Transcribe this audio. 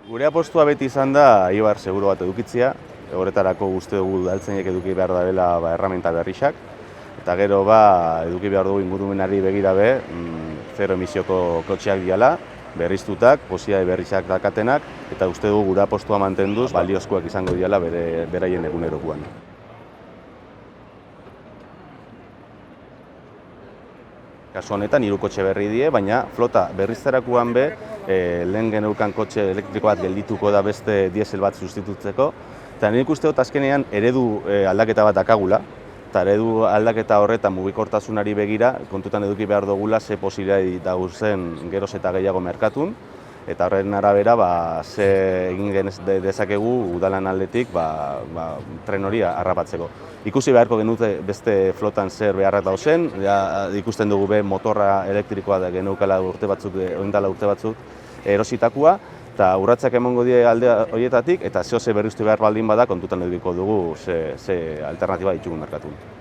Gure apostua beti izan da Eibar seguru bat edukitzea, horretarako uste dugu udaltzainek eduki behar dela erraminta berrixak, eta gero eduki behar dugu ingurumenari begira be, zero emisioko kotxeak diala, berriztutak, posiade berrizak dakatenak, eta uste dugu gure apostua mantenduz baliozkoak izango diala beraien egunerokoan. Kasu honetan, 3 kotxe berri die, baina flota berrizterakoan be, lehen geneukan kotxe elektriko bat geldituko da beste diesel bat sustitutzeko. Eta nik uste dut azkenean eredu aldaketa bat dakagula, eta eredu aldaketa horretan mugikortasunari begira, kontutan eduki behar dugula ze posibilitate dauzen geroz eta gehiago merkatun, eta horren arabera ze egin dezakegu udalan aldetik tren hori harrapatzeko. Ikusi beharko genute beste flotan zer beharrak dauzen, ikusten dugu be motorra elektrikoa da geneukala urte batzuk erositakoa, eta urratsak emango die alde horietatik, eta zehose berriztu behar baldin bada kontutan edukiko dugu ze alternatiba ditugun merkatun.